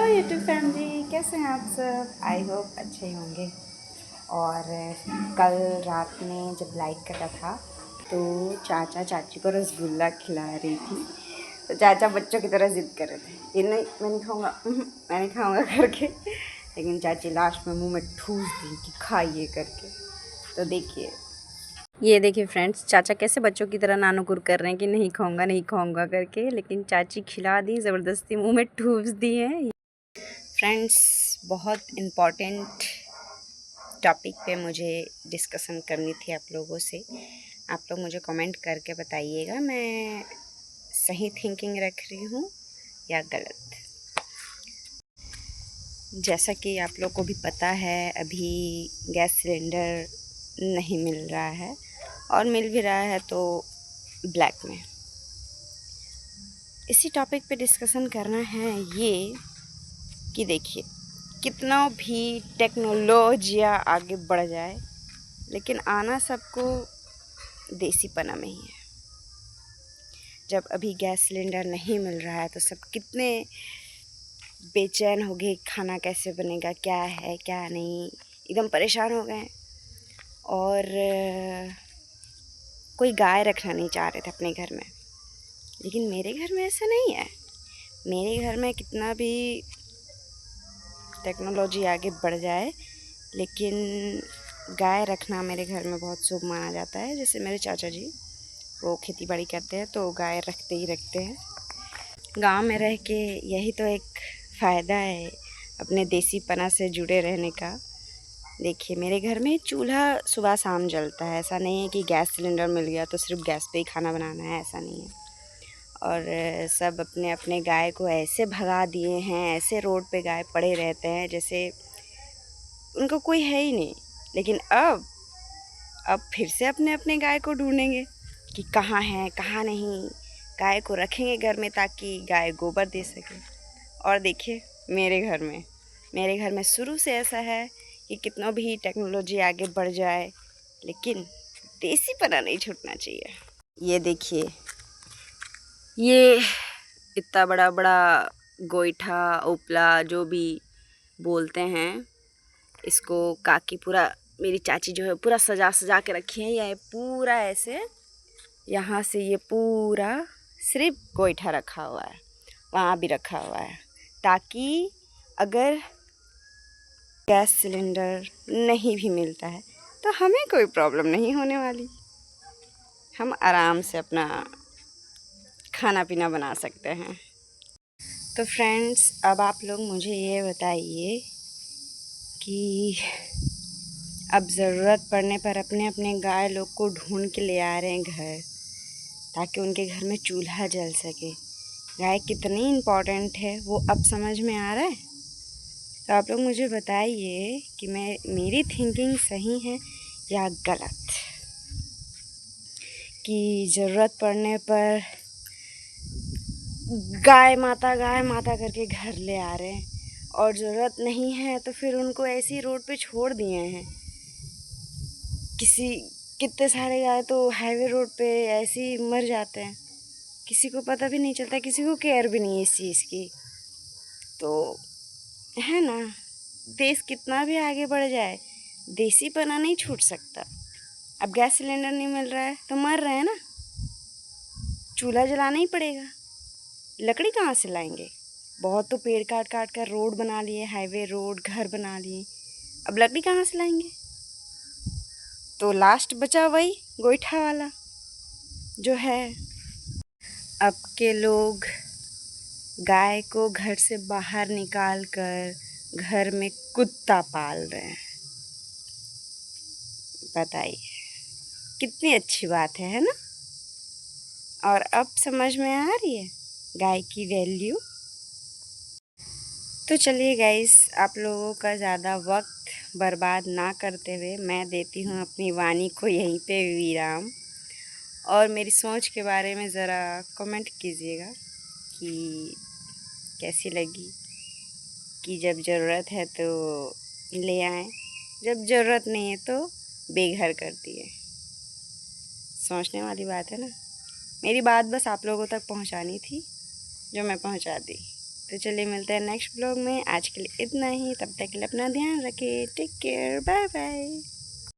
YouTube family, कैसे हैं आप सब? आई होप अच्छे ही होंगे। और कल रात में जब लाइट कटा था तो चाचा चाची को रसगुल्ला खिला रही थी। तो चाचा बच्चों की तरह ज़िद कर रहे थे, ये नहीं मैं नहीं खाऊंगा, मैं नहीं खाऊंगा करके। लेकिन चाची लास्ट में मुंह में ठूस दी कि खाइए करके। तो देखिए, ये देखिए फ्रेंड्स, चाचा कैसे बच्चों की तरह नानुकुर कर रहे हैं कि नहीं खाऊंगा करके। लेकिन चाची खिला दी, ज़बरदस्ती मुंह में ठूस दी है। फ्रेंड्स, बहुत इम्पॉर्टेंट टॉपिक पे मुझे डिस्कशन करनी थी आप लोगों से। आप लोग मुझे कमेंट करके बताइएगा मैं सही थिंकिंग रख रही हूँ या गलत। जैसा कि आप लोग को भी पता है, अभी गैस सिलेंडर नहीं मिल रहा है, और मिल भी रहा है तो ब्लैक में। इसी टॉपिक पे डिस्कशन करना है ये कि देखिए, कितना भी टेक्नोलॉजिया आगे बढ़ जाए, लेकिन आना सबको देसीपना में ही है। जब अभी गैस सिलेंडर नहीं मिल रहा है तो सब कितने बेचैन हो गए, खाना कैसे बनेगा, क्या है क्या नहीं, एकदम परेशान हो गए। और कोई गाय रखना नहीं चाह रहे थे अपने घर में। लेकिन मेरे घर में ऐसा नहीं है। मेरे घर में कितना भी टेक्नोलॉजी आगे बढ़ जाए, लेकिन गाय रखना मेरे घर में बहुत शुभ माना जाता है। जैसे मेरे चाचा जी, वो खेती बाड़ी करते हैं तो गाय रखते ही रखते हैं। गांव में रह के यही तो एक फ़ायदा है अपने देसीपना से जुड़े रहने का। देखिए, मेरे घर में चूल्हा सुबह शाम जलता है। ऐसा नहीं है कि गैस सिलेंडर मिल गया तो सिर्फ गैस पे ही खाना बनाना है, ऐसा नहीं है। और सब अपने अपने गाय को ऐसे भगा दिए हैं, ऐसे रोड पे गाय पड़े रहते हैं जैसे उनको कोई है ही नहीं। लेकिन अब फिर से अपने अपने गाय को ढूंढेंगे कि कहाँ है कहाँ नहीं। गाय को रखेंगे घर में ताकि गाय गोबर दे सके। और देखिए, मेरे घर में शुरू से ऐसा है कि कितना भी टेक्नोलॉजी आगे बढ़ जाए, लेकिन देसीपना नहीं छूटना चाहिए। ये देखिए, ये इतना बड़ा बड़ा गोईठा उपला जो भी बोलते हैं, इसको काकी पूरा, मेरी चाची जो है पूरा सजा सजा के रखी है। यह पूरा ऐसे यहाँ से ये पूरा सिर्फ गोईठा रखा हुआ है, वहाँ भी रखा हुआ है, ताकि अगर गैस सिलेंडर नहीं भी मिलता है तो हमें कोई प्रॉब्लम नहीं होने वाली। हम आराम से अपना खाना पीना बना सकते हैं। तो फ्रेंड्स, अब आप लोग मुझे ये बताइए कि अब ज़रूरत पड़ने पर अपने अपने गाय लोग को ढूंढ के ले आ रहे हैं घर, ताकि उनके घर में चूल्हा जल सके। गाय कितनी इम्पोर्टेंट है वो अब समझ में आ रहा है। तो आप लोग मुझे बताइए कि मेरी थिंकिंग सही है या गलत, कि ज़रूरत पड़ने पर गाय माता करके घर ले आ रहे हैं, और ज़रूरत नहीं है तो फिर उनको ऐसी रोड पे छोड़ दिए हैं। कितने सारे गाय तो हाईवे रोड पे ऐसे ही मर जाते हैं, किसी को पता भी नहीं चलता, किसी को केयर भी नहीं है इस चीज़ की। तो है ना, देश कितना भी आगे बढ़ जाए, देसीपना नहीं छूट सकता। अब गैस सिलेंडर नहीं मिल रहा है तो मर रहे हैं ना, चूल्हा जलाना ही पड़ेगा। लकड़ी कहाँ से लाएंगे? बहुत तो पेड़ काट काट कर रोड बना लिए, हाईवे रोड, घर बना लिए। अब लकड़ी कहाँ से लाएंगे? तो लास्ट बचा वही गोईठा वाला जो है। अब के लोग गाय को घर से बाहर निकाल कर घर में कुत्ता पाल रहे हैं। बताइए, कितनी अच्छी बात है ना? और अब समझ में आ रही है गाय की वैल्यू। तो चलिए गाइस, आप लोगों का ज़्यादा वक्त बर्बाद ना करते हुए मैं देती हूँ अपनी वाणी को यहीं पे विराम। और मेरी सोच के बारे में ज़रा कमेंट कीजिएगा कि कैसी लगी, कि जब ज़रूरत है तो ले आएँ, जब ज़रूरत नहीं है तो बेघर कर दिए। सोचने वाली बात है ना। मेरी बात बस आप लोगों तक पहुंचानी थी, जो मैं पहुंचा दी। तो चलिए मिलते हैं नेक्स्ट ब्लॉग में। आज के लिए इतना ही, तब तक के लिए अपना ध्यान रखें। Take care, bye bye.